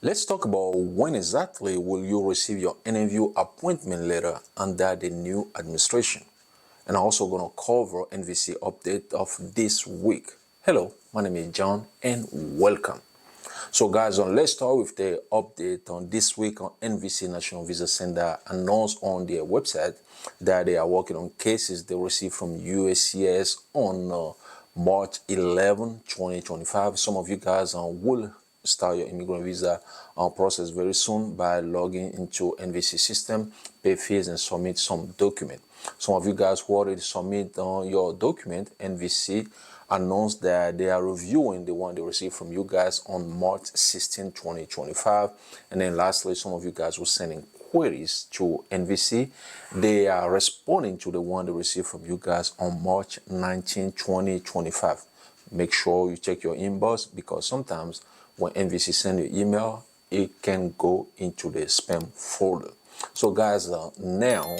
Let's talk about when exactly will you receive your interview appointment letter under the new administration. And I'm also going to cover NVC update of this week. Hello, my name is John and welcome. So guys, let's start with the update on this week on NVC National Visa Center announced on their website that they are working on cases they received from USCIS on March 11, 2025. Some of you guys will start your immigrant visa process very soon by logging into NVC system, pay fees, and submit some document. Some of you guys who already submit your document, NVC announced that they are reviewing the one they received from you guys on March 16, 2025. And then lastly, some of you guys were sending queries to NVC. They are responding to the one they received from you guys on March 19, 2025. Make sure you check your inbox, because sometimes when NVC send you email, it can go into the spam folder. So guys, now,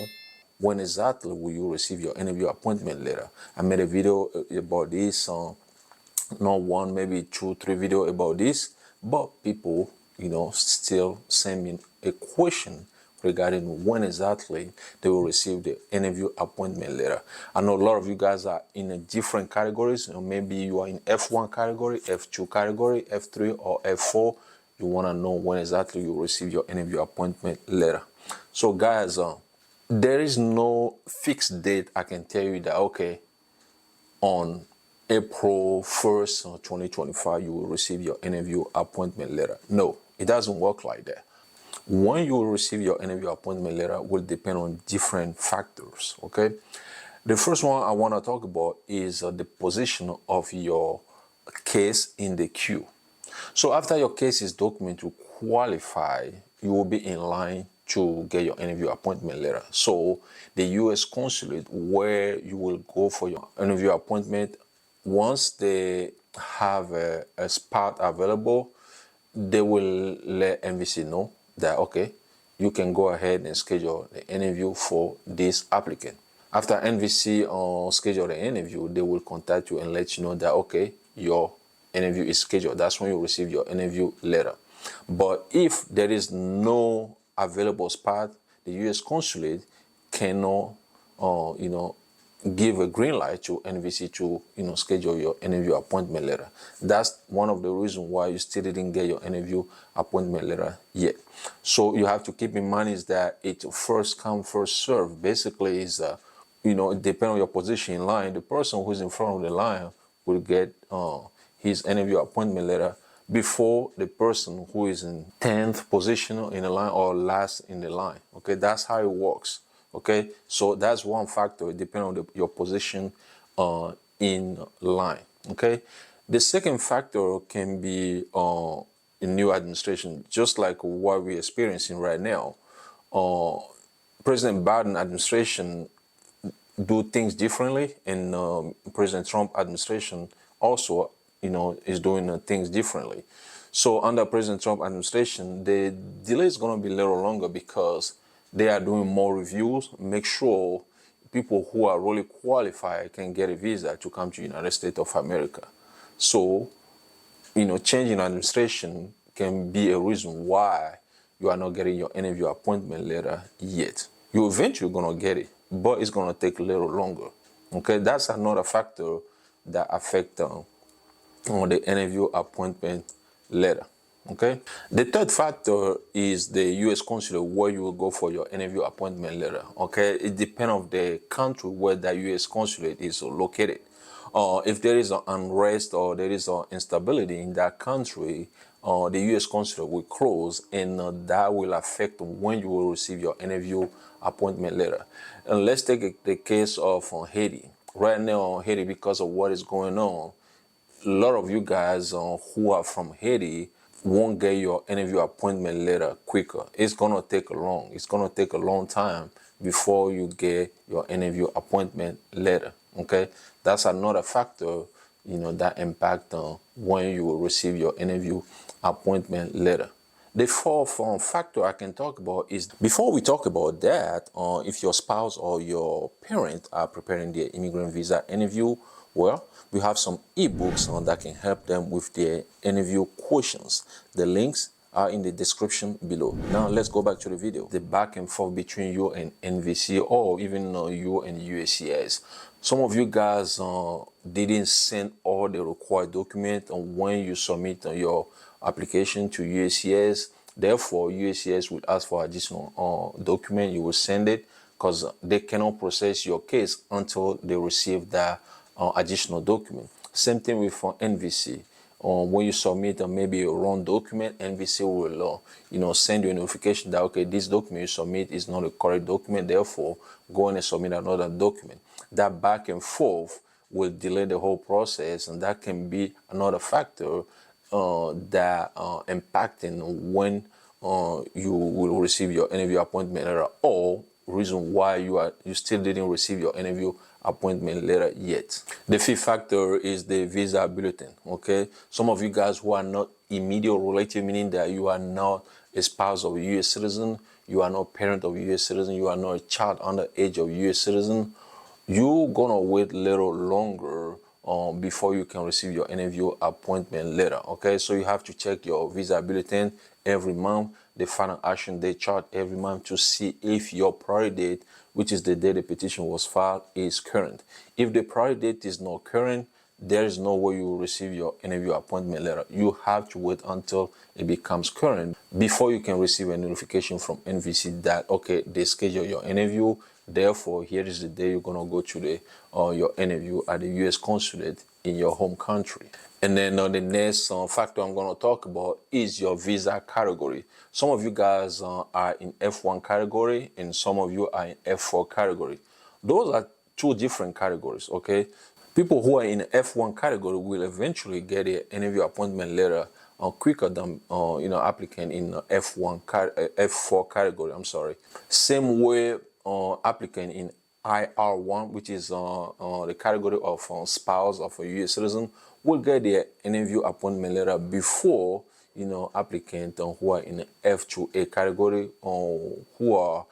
when exactly will you receive your interview appointment letter? I made a video about this, not one, maybe 2-3 videos about this, but people, still send me a question regarding when exactly they will receive the interview appointment letter. I know a lot of you guys are in a different categories. Maybe you are in F1 category, F2 category, F3 or F4. You want to know when exactly you will receive your interview appointment letter. So guys, there is no fixed date. I can tell you that, okay, on April 1st, 2025, you will receive your interview appointment letter. No, it doesn't work like that. When you will receive your interview appointment letter will depend on different factors, okay? The first one I want to talk about is the position of your case in the queue. So after your case is documented to qualify, you will be in line to get your interview appointment letter. So the U.S. consulate where you will go for your interview appointment, once they have a spot available, they will let NVC know that, okay, you can go ahead and schedule the interview for this applicant. After NVC schedule the interview, they will contact you and let you know that, okay, your interview is scheduled. That's when you receive your interview letter. But if there is no available spot, the U.S. consulate cannot, give a green light to NVC to, schedule your interview appointment letter. That's one of the reasons why you still didn't get your interview appointment letter yet. So you have to keep in mind is that it's first come, first serve. Basically, is it depends on your position in line. The person who's in front of the line will get his interview appointment letter before the person who is in 10th position in the line or last in the line. Okay, that's how it works. Okay, so that's one factor, depending on your position in line. Okay, the second factor can be a new administration, just like what we're experiencing right now. President Biden administration do things differently, and President Trump administration also, is doing things differently. So under President Trump administration, the delay is going to be a little longer because they are doing more reviews, make sure people who are really qualified can get a visa to come to the United States of America. So, changing administration can be a reason why you are not getting your interview appointment letter yet. You're eventually going to get it, but it's going to take a little longer. Okay, that's another factor that affects on the interview appointment letter. Okay, the third factor is the U.S. consulate where you will go for your interview appointment letter. Okay, it depends on the country where the U.S. consulate is located. If there is an unrest or there is an instability in that country, the U.S. consulate will close, and that will affect when you will receive your interview appointment letter. And let's take the case of Haiti. Right now, Haiti, because of what is going on, a lot of you guys who are from Haiti won't get your interview appointment letter quicker. It's gonna take a long time before you get your interview appointment letter. Okay, that's another factor, that impact when you will receive your interview appointment letter. The fourth factor I can talk about is, before we talk about that, if your spouse or your parent are preparing their immigrant visa interview, well, we have some ebooks that can help them with their interview questions. The links are in the description below. Now let's go back to the video. The back and forth between you and NVC, or even you and USCIS. Some of you guys didn't send all the required documents when you submit your application to USCIS. Therefore, USCIS will ask for additional document. You will send it because they cannot process your case until they receive that additional document. Same thing with NVC. When you submit maybe a wrong document, NVC will send you a notification that, okay, this document you submit is not a correct document, therefore go and submit another document. That back and forth will delay the whole process, and that can be another factor that impacting when you will receive your interview appointment letter, or reason why you still didn't receive your interview appointment letter yet. The fifth factor is the visa bulletin. Okay, some of you guys who are not immediate relative, meaning that you are not a spouse of a U.S. citizen, you are not parent of a U.S. citizen, you are not a child under age of a U.S. citizen, you're gonna wait a little longer before you can receive your interview appointment letter. Okay, so you have to check your visa bulletin every month, the final action date chart every month, to see if your priority date, which is the day the petition was filed, is current. If the priority date is not current, there is no way you will receive your interview appointment letter. You have to wait until it becomes current before you can receive a notification from NVC that, okay, they schedule your interview. Therefore, here is the day you're gonna go to the your interview at the U.S. consulate in your home country. And then the next factor I'm gonna talk about is your visa category. Some of you guys are in F1 category, and some of you are in F4 category. Those are two different categories. Okay, people who are in F1 category will eventually get an interview appointment letter quicker than applicant in F4 category. I'm sorry. Same way applicant in IR1, which is the category of spouse of a U.S. citizen, will get their interview appointment letter before applicant who are in the F2A category, who are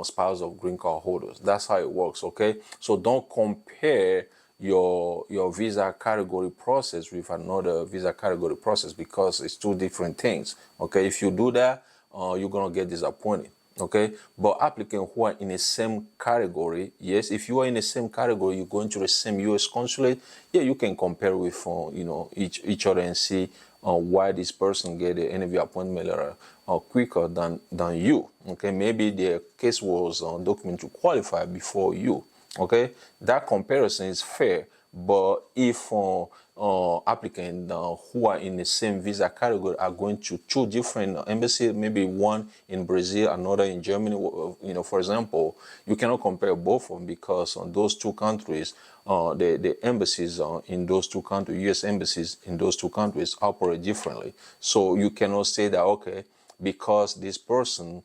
spouse of green card holders. That's how it works. Okay, so don't compare your visa category process with another visa category process, because it's two different things. Okay, if you do that, you're gonna get disappointed. Okay, but applicants who are in the same category, yes, if you are in the same category, you're going to the same U.S. consulate, yeah, you can compare with each other and see why this person get the interview appointment letter quicker than you. Okay, maybe their case was documented to qualify before you. Okay, that comparison is fair. But if applicants who are in the same visa category are going to two different embassies, maybe one in Brazil, another in Germany, for example, you cannot compare both of them, because on those two countries, the embassies in those two countries, U.S. embassies in those two countries, operate differently. So you cannot say that, okay, because this person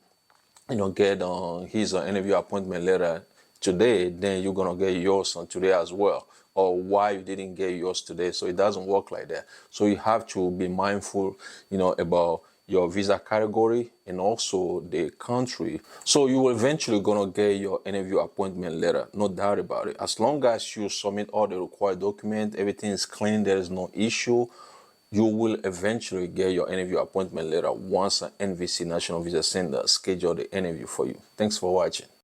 get his interview appointment letter today, then you're gonna get yours today as well, or why you didn't get yours today. So it doesn't work like that. So you have to be mindful about your visa category and also the country. So you will eventually gonna get your interview appointment letter, no doubt about it. As long as you submit all the required documents, everything is clean, there is no issue, you will eventually get your interview appointment letter once an NVC National Visa Center schedule the interview for you. Thanks for watching.